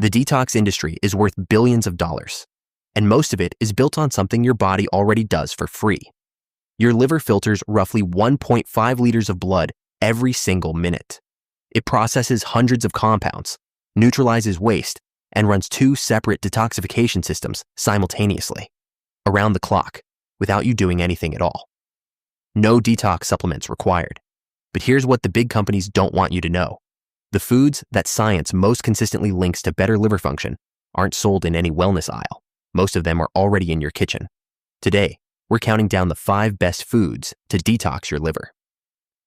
The detox industry is worth billions of dollars, and most of it is built on something your body already does for free. Your liver filters roughly 1.5 liters of blood every single minute. It processes hundreds of compounds, neutralizes waste, and runs 2 separate detoxification systems simultaneously, around the clock, without you doing anything at all. No detox supplements required. But here's what the big companies don't want you to know. The foods that science most consistently links to better liver function aren't sold in any wellness aisle. Most of them are already in your kitchen. Today, we're counting down the 5 best foods to detox your liver.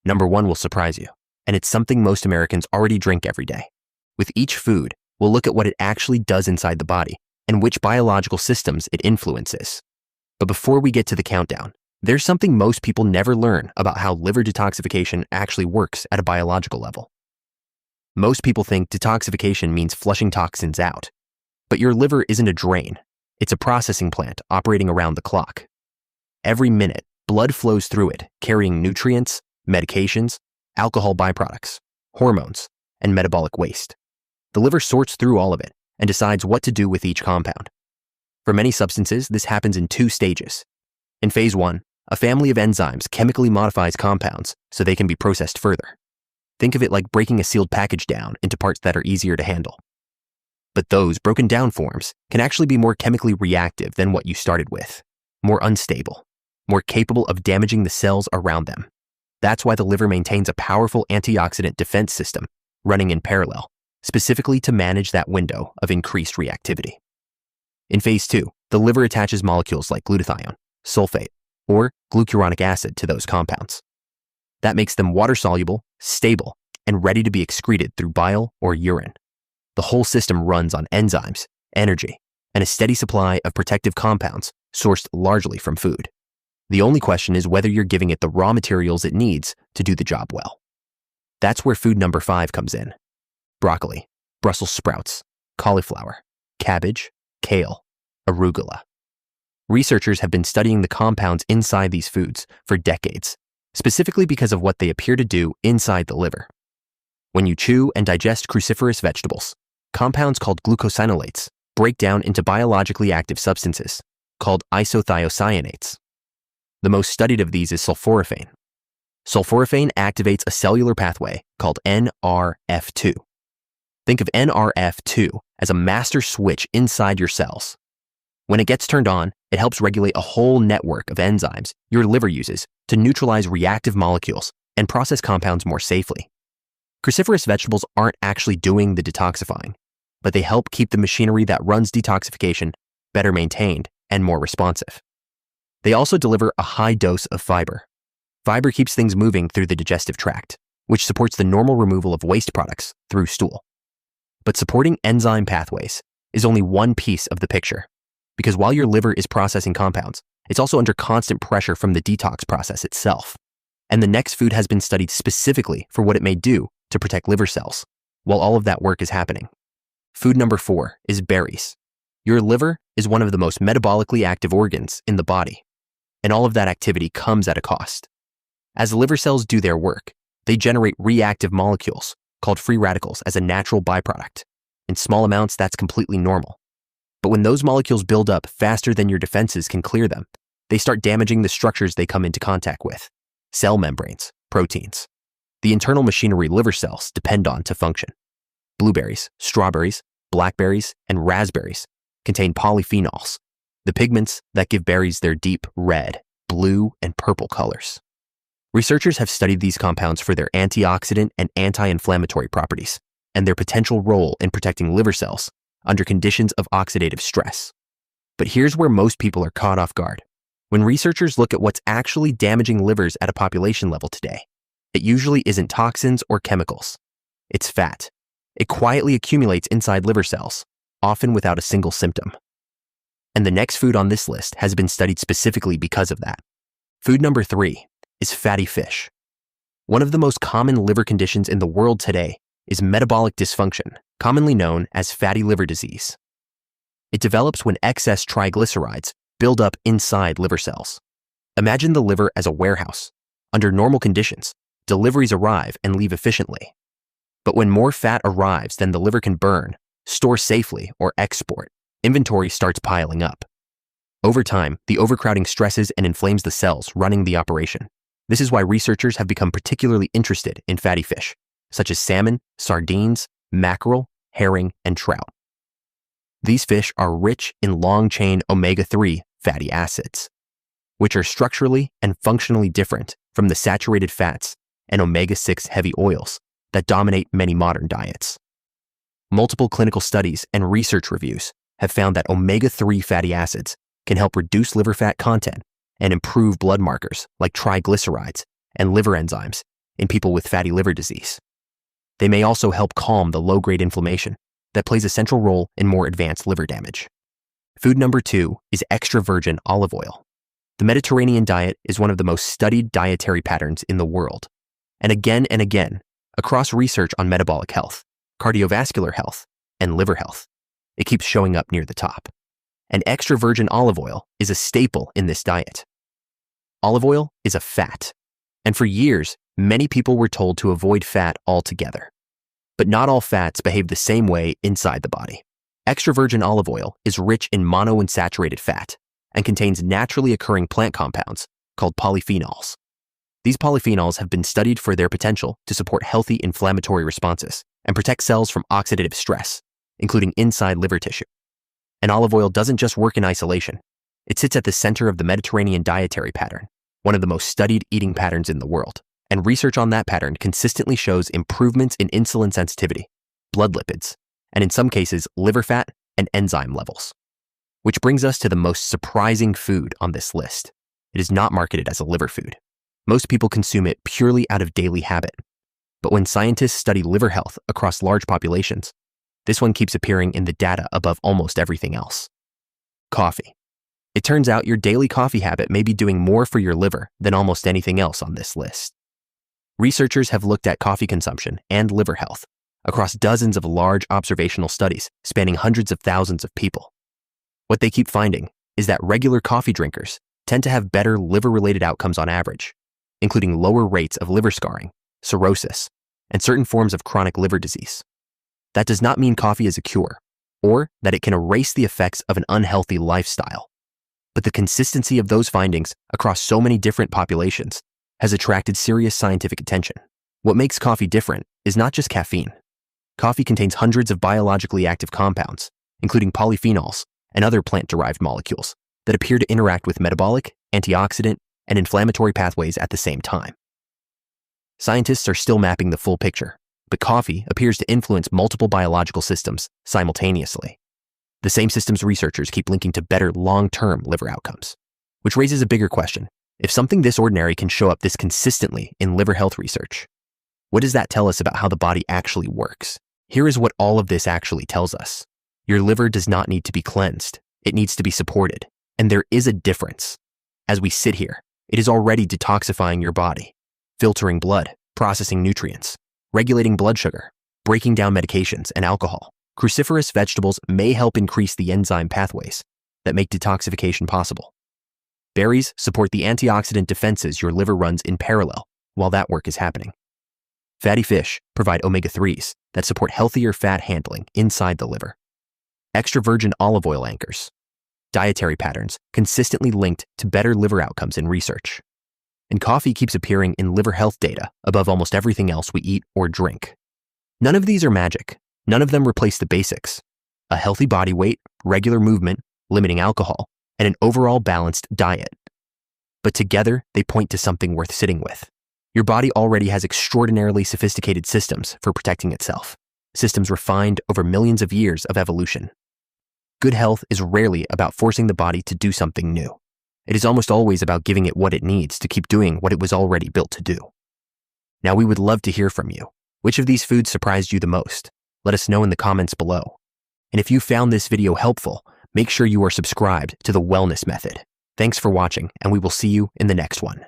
Number 1 will surprise you, and it's something most Americans already drink every day. With each food, we'll look at what it actually does inside the body and which biological systems it influences. But before we get to the countdown, there's something most people never learn about how liver detoxification actually works at a biological level. Most people think detoxification means flushing toxins out, but your liver isn't a drain. It's a processing plant operating around the clock. Every minute, blood flows through it, carrying nutrients, medications, alcohol byproducts, hormones, and metabolic waste. The liver sorts through all of it and decides what to do with each compound. For many substances, this happens in 2 stages. In phase 1, a family of enzymes chemically modifies compounds so they can be processed further. Think of it like breaking a sealed package down into parts that are easier to handle. But those broken down forms can actually be more chemically reactive than what you started with, more unstable, more capable of damaging the cells around them. That's why the liver maintains a powerful antioxidant defense system running in parallel, specifically to manage that window of increased reactivity. In phase 2, the liver attaches molecules like glutathione, sulfate, or glucuronic acid to those compounds. That makes them water-soluble, stable, and ready to be excreted through bile or urine. The whole system runs on enzymes, energy, and a steady supply of protective compounds sourced largely from food. The only question is whether you're giving it the raw materials it needs to do the job well. That's where food number 5 comes in. Broccoli, Brussels sprouts, cauliflower, cabbage, kale, arugula. Researchers have been studying the compounds inside these foods for decades, specifically because of what they appear to do inside the liver. When you chew and digest cruciferous vegetables, compounds called glucosinolates break down into biologically active substances called isothiocyanates. The most studied of these is sulforaphane. Sulforaphane activates a cellular pathway called NRF2. Think of NRF2 as a master switch inside your cells. When it gets turned on, it helps regulate a whole network of enzymes your liver uses to neutralize reactive molecules and process compounds more safely. Cruciferous vegetables aren't actually doing the detoxifying, but they help keep the machinery that runs detoxification better maintained and more responsive. They also deliver a high dose of fiber. Fiber keeps things moving through the digestive tract, which supports the normal removal of waste products through stool. But supporting enzyme pathways is only one piece of the picture, because while your liver is processing compounds, it's also under constant pressure from the detox process itself. And the next food has been studied specifically for what it may do to protect liver cells, while all of that work is happening. Food number 4 is berries. Your liver is one of the most metabolically active organs in the body, and all of that activity comes at a cost. As the liver cells do their work, they generate reactive molecules called free radicals as a natural byproduct. In small amounts, that's completely normal. But when those molecules build up faster than your defenses can clear them, they start damaging the structures they come into contact with: cell membranes, proteins, the internal machinery liver cells depend on to function. Blueberries, strawberries, blackberries, and raspberries contain polyphenols, the pigments that give berries their deep red, blue, and purple colors. Researchers have studied these compounds for their antioxidant and anti-inflammatory properties and their potential role in protecting liver cells under conditions of oxidative stress. But here's where most people are caught off guard. When researchers look at what's actually damaging livers at a population level today, it usually isn't toxins or chemicals. It's fat. It quietly accumulates inside liver cells, often without a single symptom. And the next food on this list has been studied specifically because of that. Food number 3 is fatty fish. One of the most common liver conditions in the world today is metabolic dysfunction, commonly known as fatty liver disease. It develops when excess triglycerides build up inside liver cells. Imagine the liver as a warehouse. Under normal conditions, deliveries arrive and leave efficiently. But when more fat arrives than the liver can burn, store safely, or export, inventory starts piling up. Over time, the overcrowding stresses and inflames the cells running the operation. This is why researchers have become particularly interested in fatty fish, such as salmon, sardines, mackerel, herring, and trout. These fish are rich in long-chain omega-3 fatty acids, which are structurally and functionally different from the saturated fats and omega-6 heavy oils that dominate many modern diets. Multiple clinical studies and research reviews have found that omega-3 fatty acids can help reduce liver fat content and improve blood markers like triglycerides and liver enzymes in people with fatty liver disease. They may also help calm the low-grade inflammation that plays a central role in more advanced liver damage. Food number 2 is extra virgin olive oil. The Mediterranean diet is one of the most studied dietary patterns in the world. And again, across research on metabolic health, cardiovascular health, and liver health, it keeps showing up near the top. And extra virgin olive oil is a staple in this diet. Olive oil is a fat, and for years, many people were told to avoid fat altogether. But not all fats behave the same way inside the body. Extra virgin olive oil is rich in monounsaturated fat and contains naturally occurring plant compounds called polyphenols. These polyphenols have been studied for their potential to support healthy inflammatory responses and protect cells from oxidative stress, including inside liver tissue. And olive oil doesn't just work in isolation. It sits at the center of the Mediterranean dietary pattern, one of the most studied eating patterns in the world. And research on that pattern consistently shows improvements in insulin sensitivity, blood lipids, and in some cases, liver fat and enzyme levels. Which brings us to the most surprising food on this list. It is not marketed as a liver food. Most people consume it purely out of daily habit. But when scientists study liver health across large populations, this one keeps appearing in the data above almost everything else. Coffee. It turns out your daily coffee habit may be doing more for your liver than almost anything else on this list. Researchers have looked at coffee consumption and liver health across dozens of large observational studies spanning hundreds of thousands of people. What they keep finding is that regular coffee drinkers tend to have better liver-related outcomes on average, including lower rates of liver scarring, cirrhosis, and certain forms of chronic liver disease. That does not mean coffee is a cure, or that it can erase the effects of an unhealthy lifestyle. But the consistency of those findings across so many different populations has attracted serious scientific attention. What makes coffee different is not just caffeine. Coffee contains hundreds of biologically active compounds, including polyphenols and other plant-derived molecules that appear to interact with metabolic, antioxidant, and inflammatory pathways at the same time. Scientists are still mapping the full picture, but coffee appears to influence multiple biological systems simultaneously. The same systems researchers keep linking to better long-term liver outcomes, which raises a bigger question. If something this ordinary can show up this consistently in liver health research, what does that tell us about how the body actually works? Here is what all of this actually tells us. Your liver does not need to be cleansed. It needs to be supported. And there is a difference. As we sit here, it is already detoxifying your body, filtering blood, processing nutrients, regulating blood sugar, breaking down medications and alcohol. Cruciferous vegetables may help increase the enzyme pathways that make detoxification possible. Berries support the antioxidant defenses your liver runs in parallel while that work is happening. Fatty fish provide omega-3s that support healthier fat handling inside the liver. Extra virgin olive oil anchors dietary patterns consistently linked to better liver outcomes in research. And coffee keeps appearing in liver health data above almost everything else we eat or drink. None of these are magic. None of them replace the basics: a healthy body weight, regular movement, limiting alcohol, and an overall balanced diet. But together, they point to something worth sitting with. Your body already has extraordinarily sophisticated systems for protecting itself, systems refined over millions of years of evolution. Good health is rarely about forcing the body to do something new. It is almost always about giving it what it needs to keep doing what it was already built to do. Now, we would love to hear from you. Which of these foods surprised you the most? Let us know in the comments below. And if you found this video helpful, make sure you are subscribed to The Wellness Method. Thanks for watching, and we will see you in the next one.